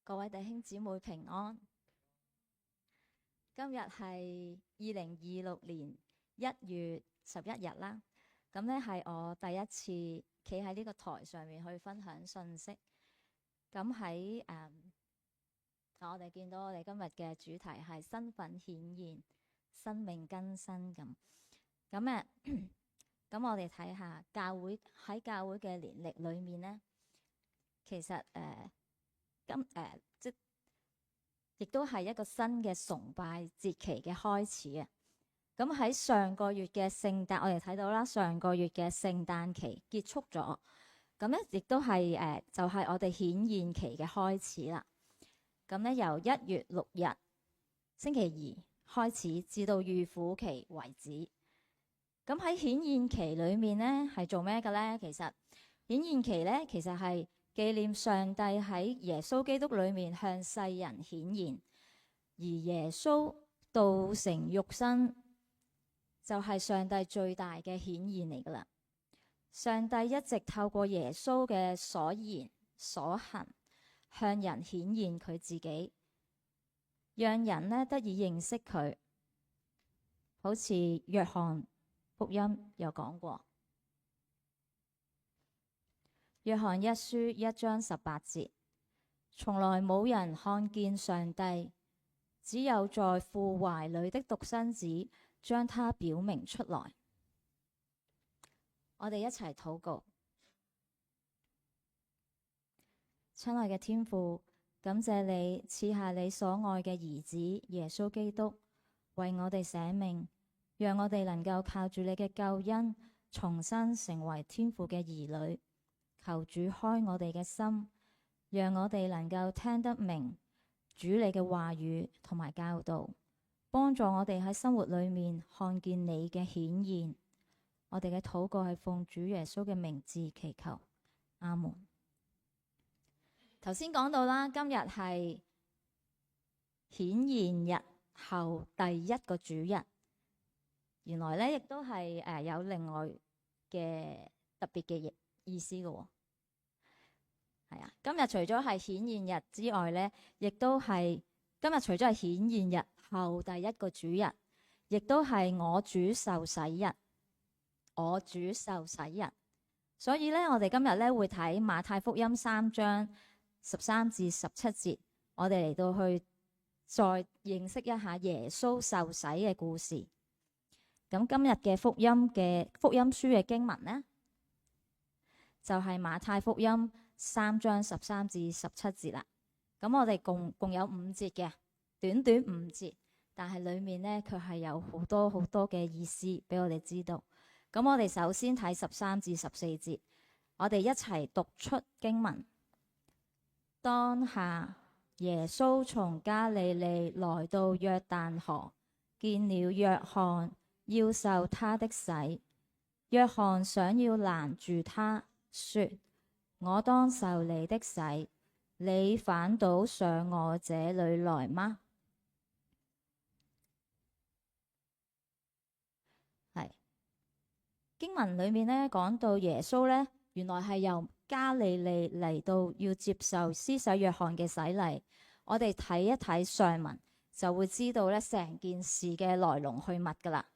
各位弟兄姊妹平安。今日係2026年1月11日啦。咁呢係我第一次企喺呢個台上面去分享信息。咁喺我哋見到我哋今日嘅主題係身份顯現、生命更新咁。咁我哋睇下教會嘅年歷裏面呢，其實亦都係一個新嘅崇拜節期嘅開始啊！咁喺上個月嘅聖誕，我哋睇到啦，上個月嘅聖誕期結束咗，咁咧亦都係就係我哋顯現期嘅開始啦。咁咧由1月6日星期二開始，至到預苦期為止。咁喺顯現期裏面咧係做咩嘅咧？其實顯現期咧其實係紀念上帝喺耶穌基督裏面向世人顯現，而耶穌道成肉身就係上帝最大嘅顯現嚟噶啦。上帝一直透過耶穌嘅所言所行向人顯現佢自己，讓人呢得以認識佢。好似約翰福音有講過，約翰一書1章18節，從來冇人看見上帝，只有在父懷裏的獨生子將他表明出來。我哋一齊禱告。親愛嘅天父，感謝你賜下你所愛嘅兒子耶穌基督為我哋捨命，讓我哋能夠靠住你嘅救恩重新成為天父嘅兒女。求主開我哋嘅心，讓我哋能夠聽得明主你嘅話語同埋教導，幫助我哋喺生活裏面看見你嘅顯現。我哋嘅禱告係奉主耶穌嘅名字祈求，阿門。頭先講到啦，今日係顯現日後第一個主日，原來呢亦都係有另外嘅特別嘅意思嘅喎。係啊，今日除咗係顯現日之外呢，亦都係今日除咗係顯現日後第一個主日，亦都係我主受洗日。我主受洗日，所以呢，我哋今日呢會睇馬太福音3章13至17節，我哋嚟到去再認識一下耶穌受洗嘅故事。咁今日嘅福音書嘅經文呢，就係馬太福音3章13至17節啦。咁我哋共有5節嘅，短短5節，但係裡面呢，佢係有好多好多嘅意思俾我哋知道。咁我哋首先睇13至14節，我哋一齊讀出經文。當下耶穌從加利利來到約旦河，見了約翰，要受他的洗。約翰想要攔住他，說：我當受你的洗，你反倒上我這裏來嗎？經文裏面呢講到耶穌呢，原來係由加利利嚟到要接受施洗約翰嘅洗禮。我哋睇一睇上文就會知道呢成件事嘅來龍去脈噶啦。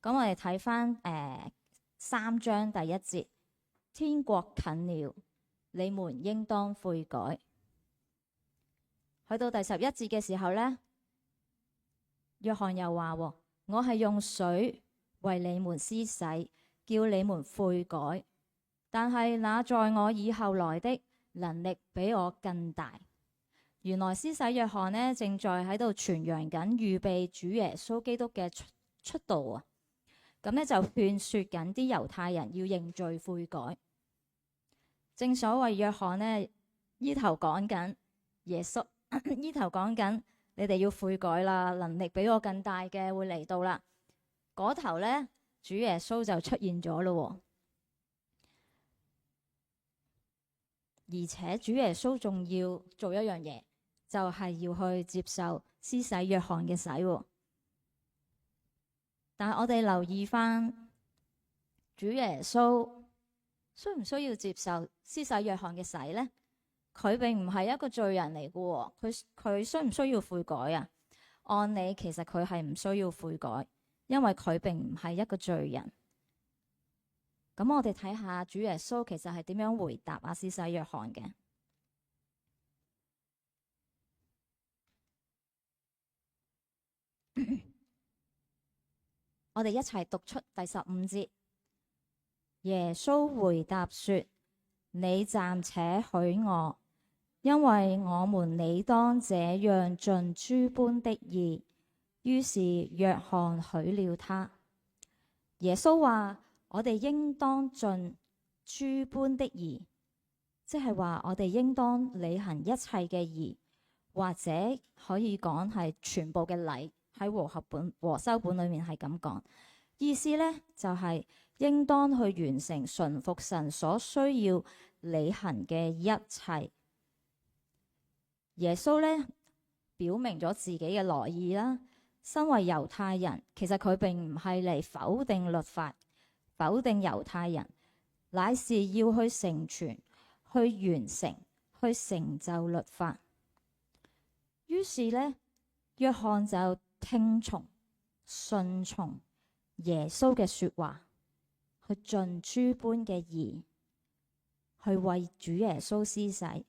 咁我哋睇翻3章第1節，天國近了，你們應當悔改。去到第11節嘅時候呢，約翰又話：我係用水為你們施洗，叫你們悔改，但係那在我以後來的能力比我更大。原來施洗約翰呢正在喺度傳揚緊預備主耶穌基督嘅出道啊！咁呢就勸說緊啲猶太人要認罪悔改。正所謂約翰呢呢頭講緊耶穌，呢頭講緊你哋要悔改啦，能力比我更大嘅會嚟到啦。嗰頭呢，主耶穌就出現咗咯，而且主耶穌仲要做一樣嘢，就係要去接受施洗約翰嘅洗。但係我哋留意翻，主耶穌需唔需要接受施洗約翰嘅洗呢？佢並唔係一個罪人嚟嘅喎，佢需唔需要悔改啊？按理其實佢係唔需要悔改，因為佢並唔係一個罪人。咁我哋睇下主耶穌其實係點樣回答施洗約翰嘅。我哋一齊讀出第15節。耶穌回答說：你暫且許我，因為我們理當這樣盡諸般的義。於是約翰許了他。耶穌話：我哋應當盡諸般的義，即係話我哋應當履行一切嘅義，或者可以講係全部嘅禮。喺和修本裏面係咁講，意思呢就係應當去完成順服神所需要履行嘅一切。耶穌呢表明咗自己嘅來意啦。身為猶太人，其實佢並唔係嚟否定律法、否定猶太人，乃是要去成全、去完成、去成就律法。於是呢，約翰就聽從、順從耶穌嘅說話，去盡諸般嘅義，去為主耶穌施洗。咁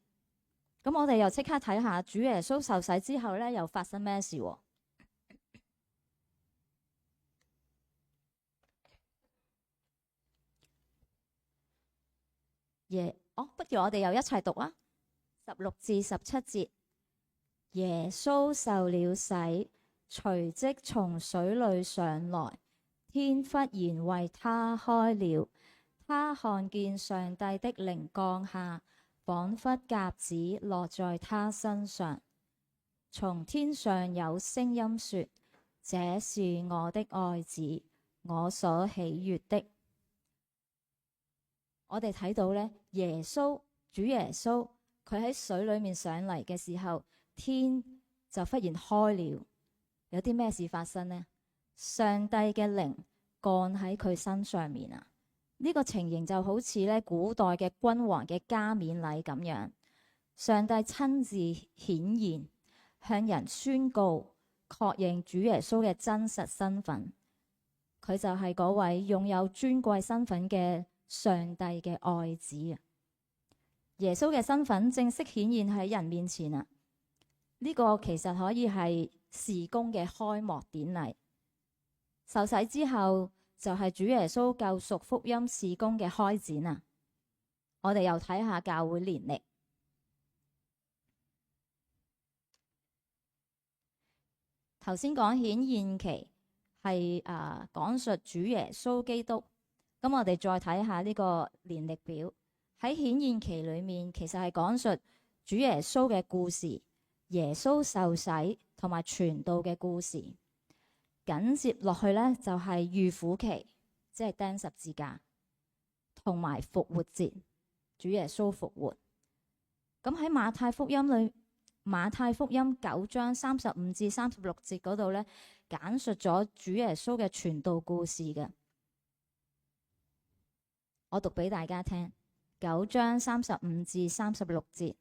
我哋又即刻睇下主耶穌受洗之後呢，又發生咩事？不如我哋又一齊讀啊！16至17節，耶穌受了洗，隨即從水裏上來，天忽然為他開了，他看見上帝的靈降下，仿佛鴿子落在他身上。從天上有聲音說：這是我的愛子，我所喜悅的。我哋睇到呢，主耶穌佢喺水裏面上嚟嘅時候，天就忽然開了。有啲咩事發生呢？上帝嘅靈降喺佢身上面啊！呢個情形就好似咧古代嘅君王嘅加冕禮咁樣，上帝親自顯現，向人宣告確認主耶穌嘅真實身份。佢就係嗰位擁有尊貴身份嘅上帝嘅愛子啊！耶穌嘅身份正式顯現喺人面前啊！呢個其實可以係事工嘅開幕典禮。受洗之後就係主耶穌救贖福音事工嘅開展啊！我哋又睇下教會年曆，頭先講顯現期係講述主耶穌基督。咁我哋再睇下呢個年曆表，喺顯現期裏面，其實係講述主耶穌嘅故事，耶穌受洗同埋傳道嘅故事。緊接落去呢，就係預苦期，即係釘十字架，同埋復活節，主耶穌復活。咁喺馬太福音9章35至36節嗰度呢，簡述咗主耶穌嘅傳道故事嘅。我讀俾大家聽，9章35至36節，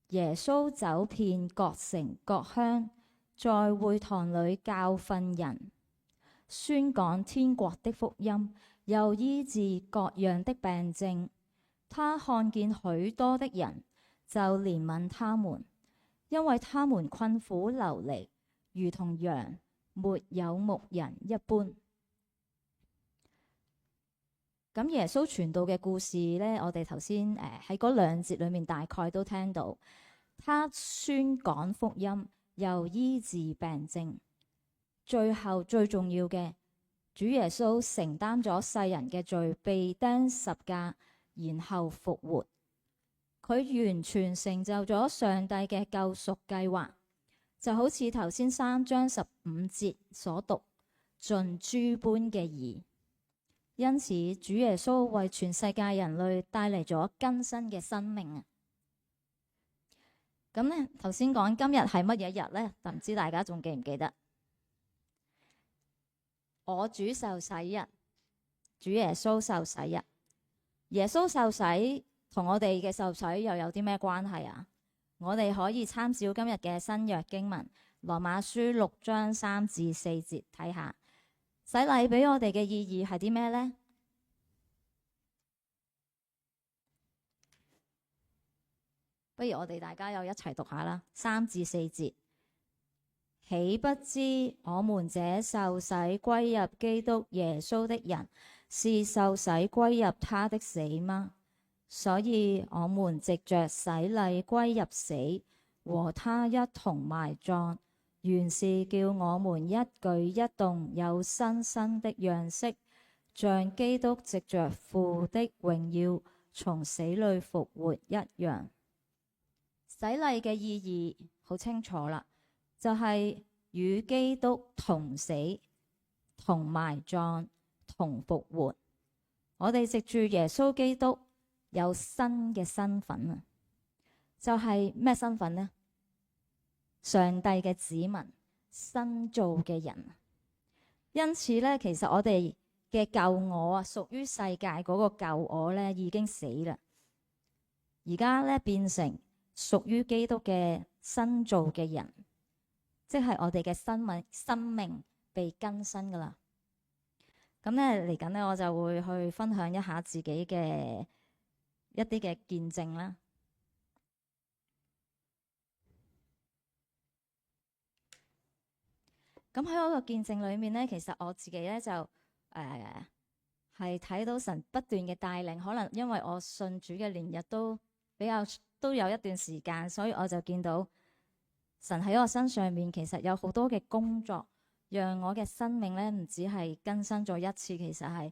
耶穌走遍各城各鄉，在會堂裏教訓人，宣講天國的福音，又醫治各樣的病症。他看見許多的人，就憐憫他們，因為他們困苦流離，如同羊沒有牧人一般。咁耶穌傳道嘅故事呢，我哋頭先喺嗰2節裏面大概都聽到，他宣講福音，又醫治病症。最後最重要嘅，主耶穌承擔咗世人嘅罪，被釘十架，然後復活。佢完全成就咗上帝嘅救贖計劃，就好似頭先3章15節所讀，盡諸般嘅義。因此，主耶穌為全世界人類帶嚟咗更新嘅生命啊！咁呢，頭先講今日係乜嘢日呢？就唔知大家仲記唔記得？我主受洗日，主耶穌受洗日。耶穌受洗同我哋嘅受洗又有啲咩關係啊？我哋可以參照今日嘅新約經文《羅馬書》6章3至4節睇下，洗禮俾我哋嘅意義係啲咩呢？不如我哋大家又一齊讀下啦，3至4節。豈不知我們這受洗歸入基督耶穌的人，是受洗歸入他的死嗎？所以我們藉着洗禮歸入死，和他一同埋葬，原是叫我們一舉一動有新生的樣式，像基督藉着父的榮耀從死裏復活一樣。洗禮嘅意義好清楚啦，就係與基督同死、同埋葬、同復活。我哋藉住耶穌基督有新嘅身份啊！就係咩身份呢？上帝嘅子民，新造嘅人。因此咧，其實我哋嘅舊我啊，屬於世界嗰個舊我咧，已經死啦。而家咧變成屬於基督嘅新造嘅人，即係我哋嘅生命被更新噶啦。咁咧嚟緊咧，我就會去分享一下自己嘅一啲嘅見證啦。咁喺我個見證裏面咧，其實我自己咧就係睇到神不斷嘅帶領，可能因為我信主嘅年日都有一段時間，所以我就見到神喺我身上面其實有好多嘅工作，讓我嘅生命咧唔止係更新咗一次，其實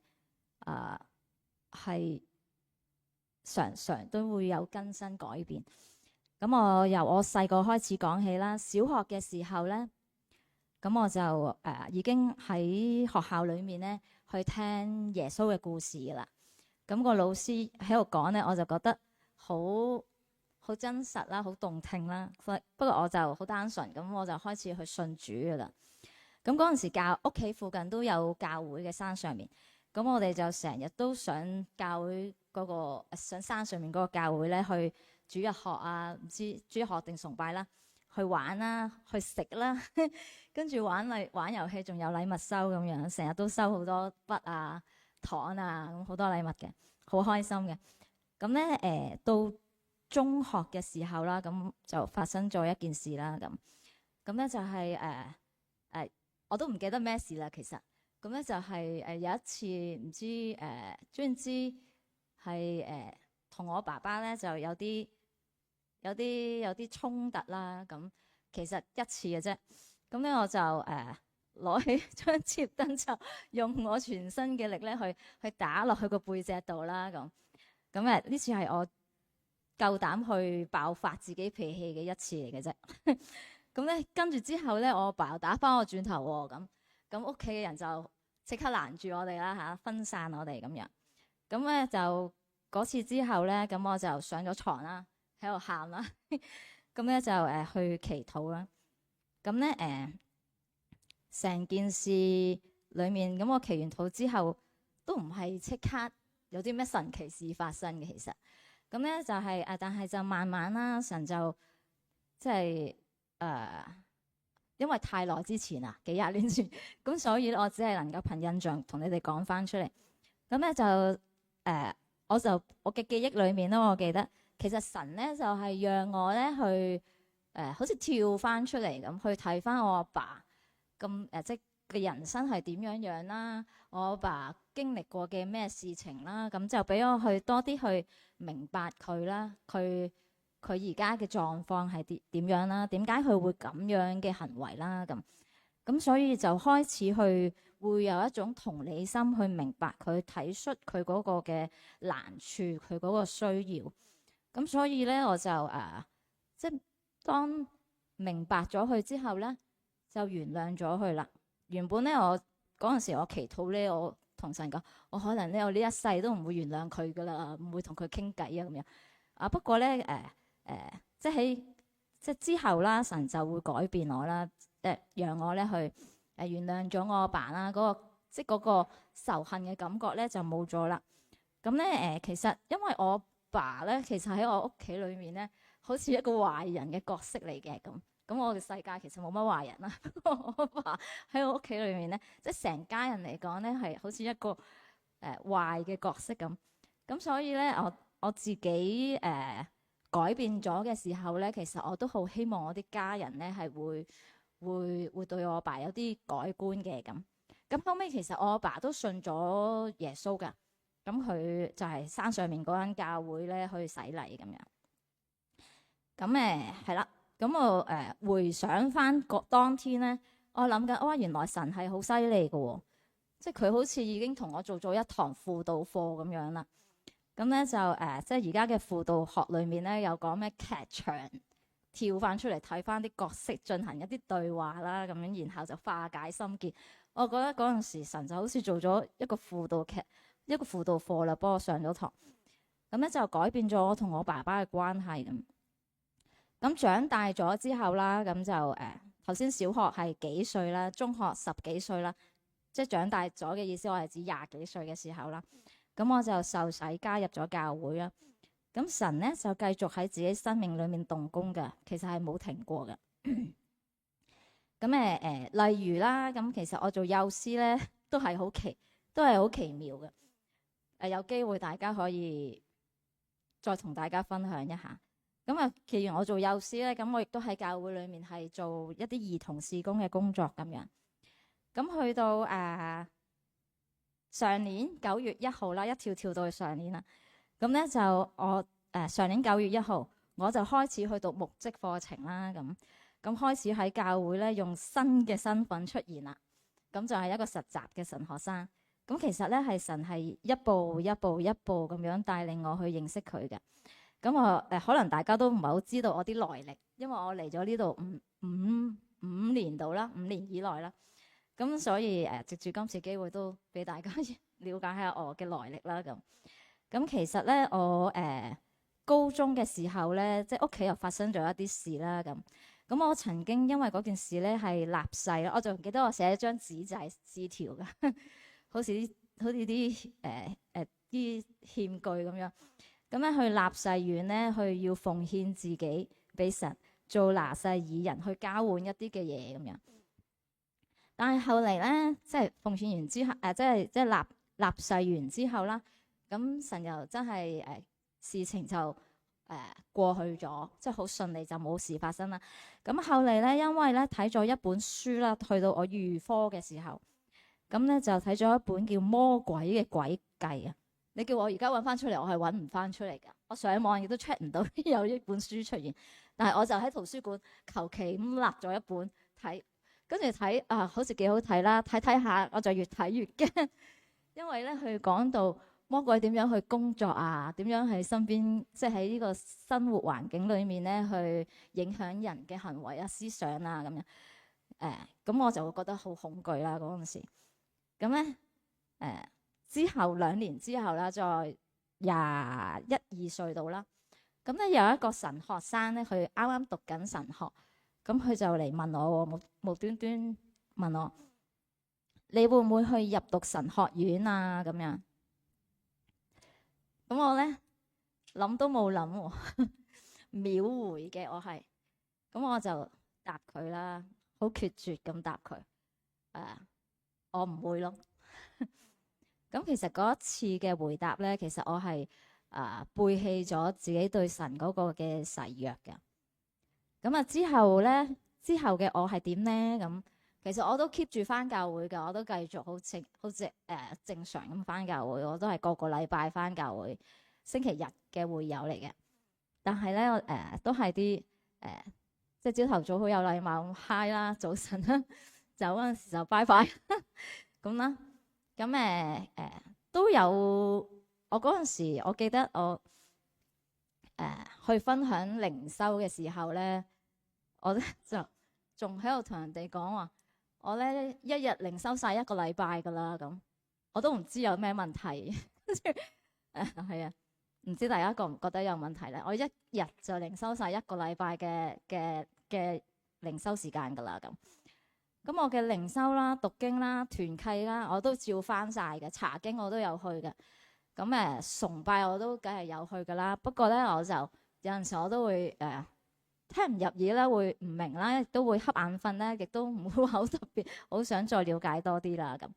係常常都會有更新改變。咁我由我細個開始講起啦，小學嘅時候咧，咁我就已經喺學校裏面咧去聽耶穌嘅故事噶啦。咁個老師喺度講咧，我就覺得好真實啦，好動聽啦。不過我就好單純，咁我就開始去信主噶啦。咁嗰陣時屋企附近都有教會嘅山上面，咁我哋就成日都上教會上山上面嗰個教會咧去主日學啊，唔知主日學定崇拜啦，去玩啦，去食啦，跟住玩遊戲，仲有禮物收咁樣，成日都收好多筆啊、糖啊，咁好多禮物嘅，好開心嘅。咁咧到中學嘅時候啦，咁就發生咗一件事啦。咁咧就係我都唔記得咩事啦。其實咁咧就係有一次唔知總之係同我爸爸咧就有啲衝突啦。咁其實一次嘅啫。咁咧我就攞起張摺燈，就用我全身嘅力咧去打落去個背脊度啦。咁呢次係我夠膽去爆發自己脾氣嘅一次嚟嘅啫。咁咧跟住之後咧，我阿爸又打翻我轉頭喎。咁屋企嘅人就即刻攔住我哋啦嚇，分散我哋咁樣。咁咧就嗰次之後咧，咁我就上咗床啦，喺度喊啦。咁咧就去祈禱啦。咁咧成件事裡面，咁我祈完禱之後都唔係即刻有啲咩神奇事發生嘅。其實咁咧就係但係就慢慢啦，神就即係因為太耐之前啊，幾廿年前，咁所以我只係能夠憑印象同你哋講翻出嚟。咁咧就我嘅記憶裡面咧，我記得其實神咧就係讓我咧去好似跳翻出嚟咁，去睇翻我阿爸咁即嘅人生係點樣樣啦，我阿爸經歷過嘅咩事情啦，咁就俾我去多啲去明白佢啦，佢而家嘅狀況係點樣啦，點解佢會咁樣嘅行為啦，咁所以就開始去會有一種同理心去明白佢，體恤佢嗰個嘅難處，佢嗰個需要。咁所以咧我就即係當明白咗佢之後咧，就原諒咗佢啦。原本咧我嗰陣時我祈禱咧，我同神講，我可能咧我呢一世都唔會原諒佢噶啦，唔會同佢傾偈啊咁樣。不過咧即係之後啦，神就會改變我啦，讓我咧去原諒咗我阿爸啦，即係嗰個仇恨嘅感覺咧就冇咗啦。咁咧其實因為我爸咧，其實喺我屋企裏面咧，好似一個壞人嘅角色嚟嘅咁。咁我嘅世界其實冇乜壞人啦。我爸喺我屋企裏面咧，即係成家人嚟講咧，係好似一個壞嘅角色咁。咁所以咧，我自己改變咗嘅時候咧，其實我都好希望我啲家人咧係會對我阿爸有啲改觀嘅咁。咁後尾其實我阿爸都信咗耶穌㗎。咁佢就係山上面嗰間教會咧去洗禮咁樣。咁係啦。咁我回想翻個當天咧，我諗緊哇，原來神係好犀利嘅喎，即係佢好似已經同我做咗一堂輔導課咁樣啦。咁咧就即係而家嘅輔導學裏面咧，有講咩劇場跳翻出嚟睇翻啲角色進行一啲對話啦，咁樣然後就化解心結。我覺得嗰陣時神就好似做咗一個輔導課啦，幫我上咗堂。咁咧就改變咗我同我爸爸嘅關係咁。咁長大咗之後啦，咁就頭先小學係幾歲啦，中學10幾歲啦，即係長大咗嘅意思，我係指20幾歲嘅時候啦。咁我就受洗加入咗教會啦。咁神咧就繼續喺自己生命裏面動工嘅，其實係冇停過嘅。咁例如啦，咁其實我做幼師咧都係好奇妙嘅。有機會大家可以再同大家分享一下。咁既然我做幼師咧，咁我亦都喺教會裏面係做一啲兒童事工嘅工作咁樣。咁去到上年9月1號啦，一跳到去上年啦。咁咧就我上年9月1號，我就開始去讀牧職課程啦。咁開始喺教會咧用新嘅身份出現啦。咁就係一個實習嘅神學生。咁其實咧係神係一步一步咁樣帶領我去認識佢嘅。咁我可能大家都唔係好知道我啲來歷，因為我嚟咗呢度五年度啦，5年以內啦。咁所以藉住今次機會都俾大家了解下我嘅來歷啦。咁其實咧我高中嘅時候咧，即係屋企又發生咗一啲事啦。咁我曾經因為嗰件事咧係立誓啦，我仲記得我寫咗張紙就係字條㗎，好似啲啲欠據咁樣。咁咧去立誓願咧，去要奉獻自己俾神，做拿細耳人，去交換一啲嘅嘢咁樣。但係後嚟咧，即係奉獻完之後，即係立誓完之後啦，咁神又真係事情就過去咗，即係好順利就冇事發生啦。咁後嚟咧，因為咧睇咗一本書啦，去到我預科嘅時候，咁咧就睇咗一本叫《魔鬼嘅詭計》啊。你叫我而家揾翻出嚟，我係揾唔翻出嚟㗎。我上網亦都 check 唔到有一本書出現，但係我就喺圖書館求其咁立咗一本睇，跟住睇好似幾好睇啦。睇下我就越睇越驚，因為咧佢講到魔鬼點樣去工作啊，點樣喺身邊，即係喺呢個生活環境裏面咧去影響人嘅行為啊、思想啊咁樣。咁我就會覺得好恐懼啦嗰陣時。咁咧之後2年之後啦，再21、22歲到啦。咁咧有一個神學生咧，佢啱啱讀緊神學，咁佢就嚟問我，無端端問我：你會唔會去入讀神學院啊？咁樣。咁我咧諗都冇諗喎，秒回嘅我係。咁我就答佢啦，好決絕咁答佢：我唔會咯。咁其實嗰一次嘅回答咧，其實我係背棄咗自己對神嗰個嘅誓約嘅。咁之後嘅我係點咧？咁其實我都 keep 住翻教會㗎，我都繼續好正常咁翻教會，我都係個禮拜翻教會，星期日嘅會友嚟嘅。但係咧都係啲即係朝頭早好有禮貌咁 hi 啦，早晨啦，走嗰陣時就拜拜咁啦。咁都有，我嗰陣時我記得我去分享靈修嘅時候咧，我咧就仲喺度同人哋講話，我咧一日靈修晒1個禮拜噶啦。咁我都唔知有咩問題。係啊，唔知大家覺唔覺得有問題咧？我一日就靈修晒1個禮拜嘅靈修時間噶啦。咁我嘅靈修啦、讀經啦、團契啦，我都照翻晒嘅。查經我都有去嘅。咁崇拜我都梗係有去㗎啦。不過咧，我就有陣時我都會聽唔入耳啦，會唔明啦，亦都會瞌眼瞓咧，亦都唔會話好特別，好想再了解多啲啦咁。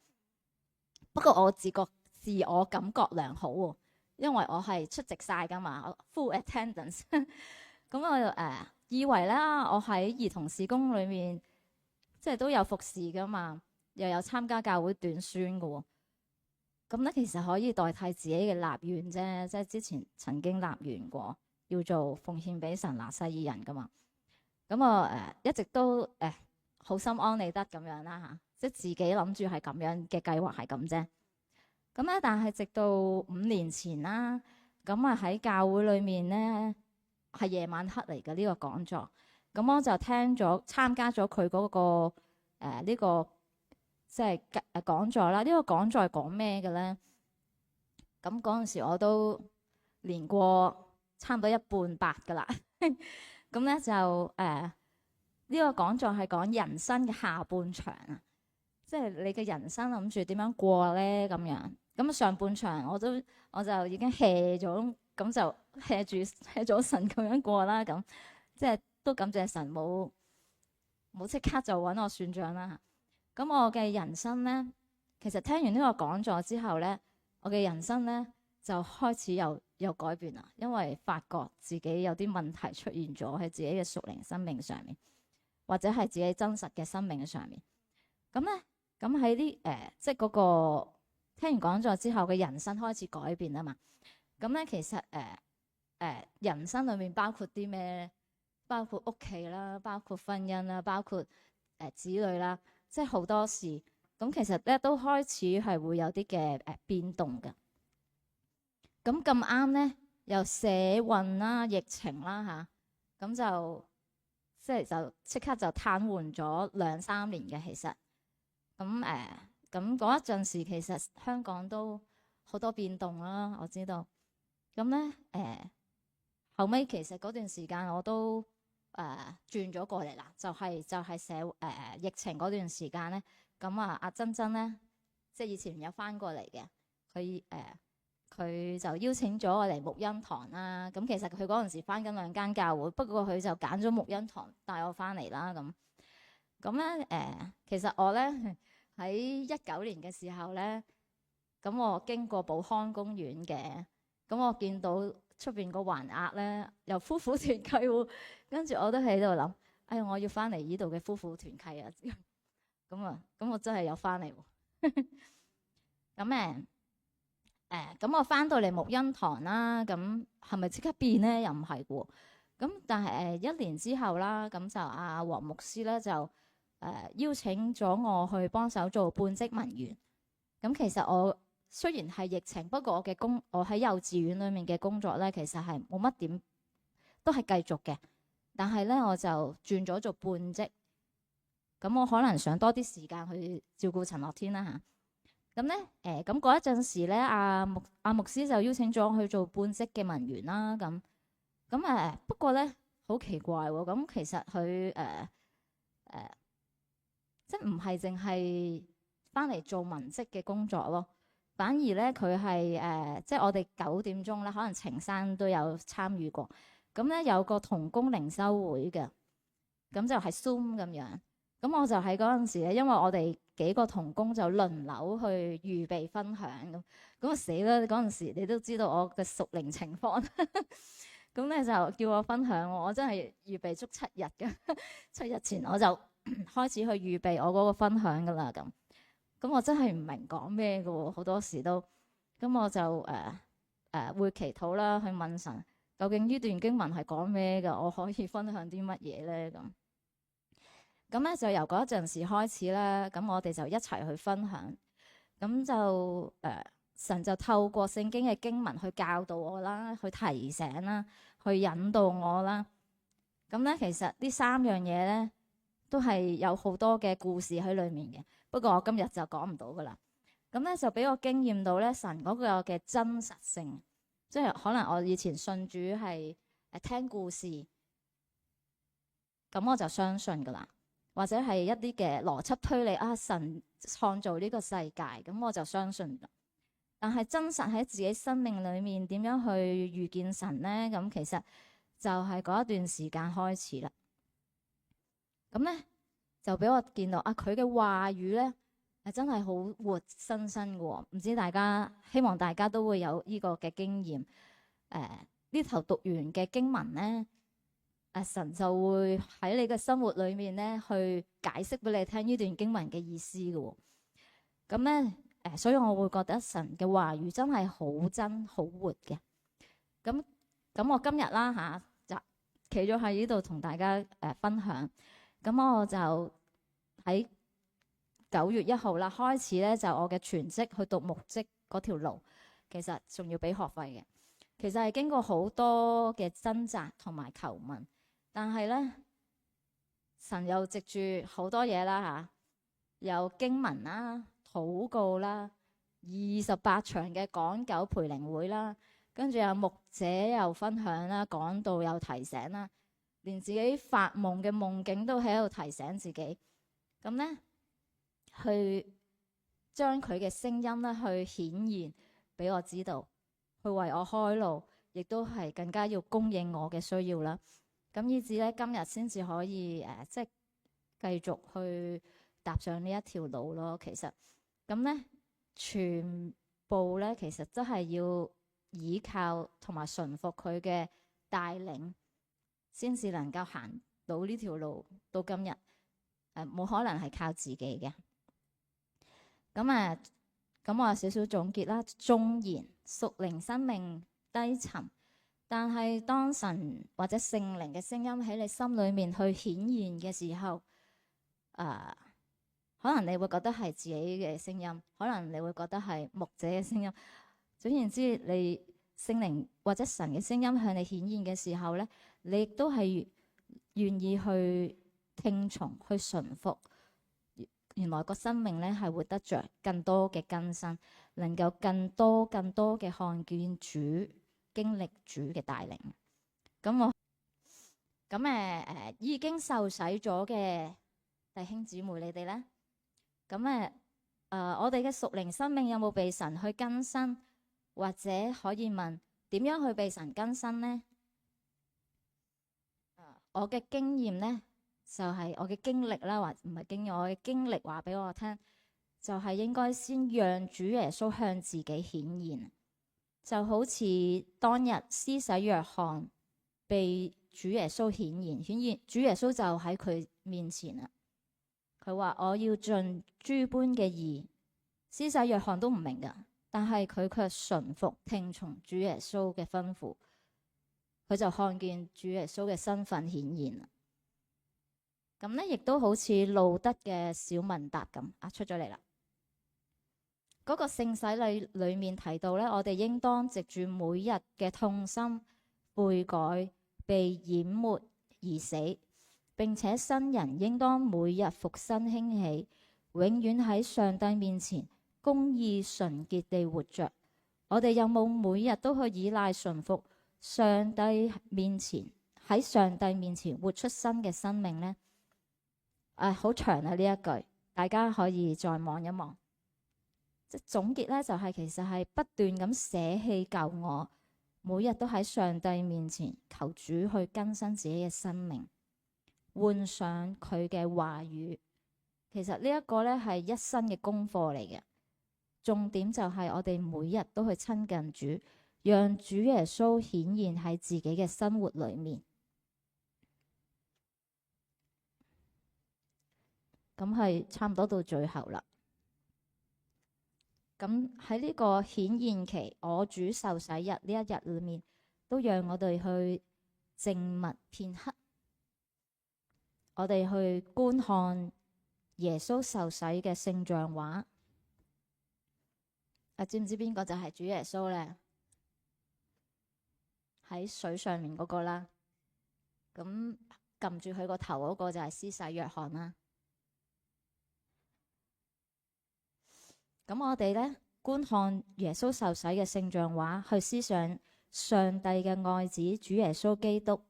不過我自我感覺良好喎，因為我係出席晒㗎嘛，我 full attendance。咁我就以為啦，我喺兒童事工裏面即係都有服侍㗎嘛，又有參加教會短宣㗎喎。咁咧其實可以代替自己嘅立願啫，即係之前曾經立願過要做奉獻俾神拿西爾人㗎嘛。咁我一直都好心安理得咁樣啦嚇，即係自己諗住係咁樣嘅計劃係咁啫。咁咧，但係直到5年前啦，咁喺教會裏面咧係夜晚黑嚟嘅呢個講座，咁我就參加咗佢嗰個呢個即係講座啦。呢個講座係講咩嘅咧？咁嗰陣時我都年過差唔多一半百㗎啦。咁咧就呢個講座係講人生嘅下半場啊，即係你嘅人生諗住點樣過咧咁樣。咁上半場我就已經 hea 咗，咁就 hea 咗神咁樣過啦。咁即係都感謝神冇即刻就揾我算賬啦。咁我嘅人生咧，其實聽完呢個講座之後咧，我嘅人生咧就開始有改變啦，因為發覺自己有啲問題出現咗喺自己嘅屬靈生命上面，或者係自己真實嘅生命上面。咁咧，咁喺啲即係嗰個聽完講座之後嘅人生開始改變啊嘛。咁咧其實人生裏面包括啲咩？包括屋企啦，包括婚姻啦，包括子女啦，即係好多事。咁其實咧都開始係會有啲嘅變動嘅。咁咁啱咧，又社運啦、疫情啦嚇，咁就即刻就癱瘓咗2-3年嘅。其實咁嗰一陣時，其實香港都好多變動啦，我知道。咁咧後尾其實嗰段時間我都轉咗過嚟啦，就係疫情嗰段時間咧。咁阿珍珍咧，即係以前有翻過嚟嘅，佢就邀請咗我嚟沐恩堂啦。咁其實佢嗰陣時翻緊2間教會，不過佢就揀咗沐恩堂帶我翻嚟啦。咁咧其實我咧喺19年嘅時候咧，咁我經過寶康公園嘅，咁我見到出邊個橫額咧由夫婦團契喎，跟住我都喺度諗，哎，我要翻嚟呢度嘅夫婦團契啊！咁我真係有翻嚟喎。咁我翻到嚟沐恩堂啦，咁係咪即刻變咧？又唔係喎。咁但係1年之後啦，咁就阿黃牧師咧就邀請咗我去幫手做半職文員。咁其實我雖然係疫情，不過我喺幼稚園裏面嘅工作咧，其實係冇乜點都係繼續嘅。但係咧我就轉咗做半職。咁我可能想多啲時間去照顧陳樂天啦嚇。咁咧咁嗰一陣時咧，阿牧師就邀請咗我去做半職嘅文員啦。咁不過咧好奇怪喎。咁其實佢即係唔係淨係翻嚟做文職嘅工作咯，反而咧佢係即係我哋9點鐘咧，可能程生都有參與過。咁咧有個同工靈修會嘅，咁就係 Zoom 咁樣。咁我就喺嗰陣時咧，因為我哋幾個同工就輪流去預備分享咁死啦！嗰陣時你都知道我嘅屬靈情況，咁咧就叫我分享，我真係預備足7日嘅。7日前我就開始去預備我嗰個分享噶啦。咁我真係唔明講咩嘅喎，好多時都咁我就會祈禱啦，去問神究竟呢段經文係講咩嘅，我可以分享啲乜嘢咧咁咧就由嗰一陣時開始啦，咁我哋就一齊去分享，咁就神就透過聖經嘅經文去教導我啦，去提醒啦，去引導我啦。咁咧其實呢3樣嘢咧都係有好多嘅故事喺裡面嘅，不過我今日就講唔到噶啦。咁咧就俾我經驗到咧神嗰個嘅真實性，即係可能我以前信主係聽故事，咁我就相信噶啦。或者係一啲嘅邏輯推理啊，神創造呢個世界，咁我就相信。但係真實喺自己生命裏面點樣去遇見神呢？咁其實就係嗰一段時間開始啦。咁咧就俾我見到啊，佢嘅話語咧係真係好活生生嘅喎。唔知大家，希望大家都會有呢個嘅經驗。呢頭讀完嘅經文咧，神就會喺你嘅生活裏面咧去解釋俾你聽呢段經文嘅意思嘅喎。咁咧所以我會覺得神嘅話語真係好真好活嘅。咁我今日啦嚇就企咗喺呢度同大家分享。咁我就喺9月1號啦，開始咧就我嘅全職去讀牧職嗰條路，其實仲要俾學費嘅。其實係經過好多嘅掙扎同埋求問，但係咧神又藉住好多嘢啦嚇，有經文啦、禱告啦、28場嘅講九培靈會啦，跟住有牧者又分享啦、講道又提醒啦。連自己發夢嘅夢境都喺度提醒自己，咁咧去將佢嘅聲音咧去顯現俾我知道，去為我開路，亦都係更加要供應我嘅需要啦。咁以至咧今日先至可以即係繼續去踏上呢一條路咯。其實咁咧，全部咧其實真係要依靠同埋順服佢嘅帶領，先至能夠行到呢條路到今日，冇可能係靠自己嘅。咁我有少少總結啦。縱然屬靈生命低沉，但係當神或者聖靈嘅聲音喺你心裏面去顯現嘅時候，可能你會覺得係自己嘅聲音，可能你會覺得係牧者嘅聲音。總言之，你聖靈或者神嘅聲音向你顯現嘅時候咧，你亦都係願意去聽從、去順服。原來個生命咧係會得着更多嘅更新，能夠更多嘅看見主、經歷主嘅帶領。咁已經受洗咗嘅弟兄姊妹，你哋咧？我哋嘅屬靈生命有冇被神去更新？或者可以問點樣去被神更新呢？我嘅經驗呢，就係我嘅經歷啦，或唔係經驗，我嘅經歷話俾我聽，就係應該先讓主耶穌向自己顯現，就好似當日施洗約翰被主耶穌顯現，主耶穌就喺佢面前啦。佢話我要盡諸般嘅義，施洗約翰都唔明噶，但係佢卻順服聽從主耶穌嘅吩咐。佢就看見主耶穌嘅身份顯現啦。咁咧，亦都好似路德嘅小問答咁出咗嚟啦。嗰個聖洗禮裏面提到咧，我哋應當藉住每日嘅痛心悔改，被淹沒而死，並且新人應當每日復生興起，永遠喺上帝面前公義純潔地活着。我哋有冇每日都去依賴順服上帝面前，喺上帝面前活出新嘅生命呢？好長啊呢一句，大家可以再望一望。即總結咧，就係其實係不斷咁捨棄舊我，每日都喺上帝面前求主去更新自己嘅生命，換上佢嘅話語。其實呢一個咧係一生嘅功課嚟嘅，重點就係我哋每日都去親近主，讓主耶穌顯現喺自己嘅生活裏面。咁係差唔多到最後啦。咁喺呢個顯現期，我主受洗日呢一日裏面，都讓我哋去靜默片刻，我哋去觀看耶穌受洗嘅聖像畫。知唔知邊個就係主耶穌呢？喺水上面嗰個啦。咁撳住佢個頭嗰個就係施洗約翰啦。咁我哋咧觀看耶穌受洗嘅聖像畫，去思想上帝嘅愛子主耶穌基督，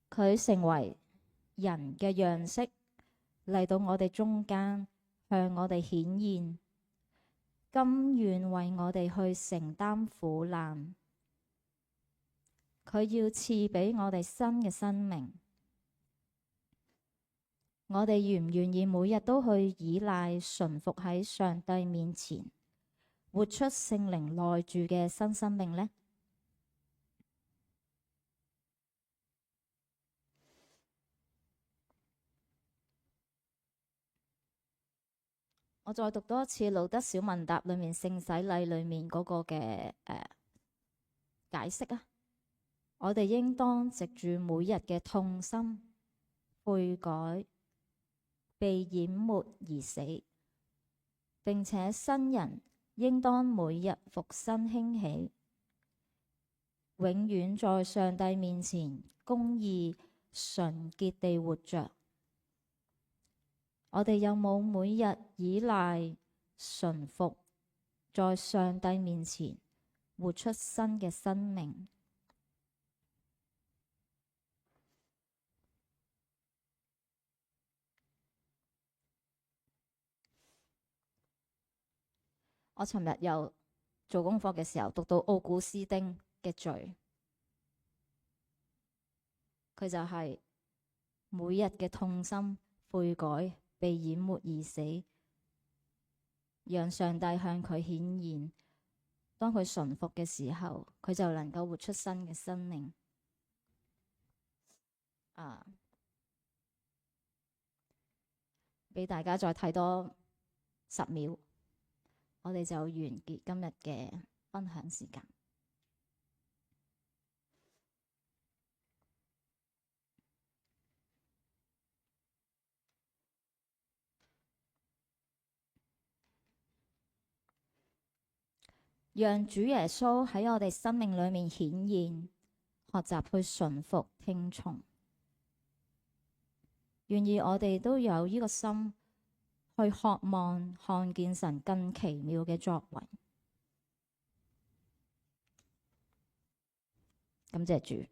佢成為人嘅樣式嚟到我哋中間，向我哋顯現。甘願為我哋去承擔苦難，佢要賜俾我哋新嘅生命。我哋願唔願意每日都去依賴順服喺上帝面前，活出聖靈內住嘅新生命呢？我再讀多一次路德小問答裏面聖洗禮裏面嗰個嘅解釋啊！我哋應當藉住每日嘅痛心悔改，被淹沒而死，並且新人應當每日復新興起，永遠在上帝面前公義純潔地活着。我哋有冇每日依賴順服，在上帝面前活出新嘅生命？我尋日又做功課嘅時候讀到奧古斯丁嘅罪，佢就係每日嘅痛心悔改，被淹沒而死，讓上帝向佢顯現。當佢順服嘅時候，佢就能夠活出新嘅生命。俾大家再睇多10秒，我哋就完結今日嘅分享時間。讓主耶穌喺我哋生命裏面顯現，學習去順服聽從。願意我哋都有呢個心去渴望看見神更奇妙嘅作為。感謝主。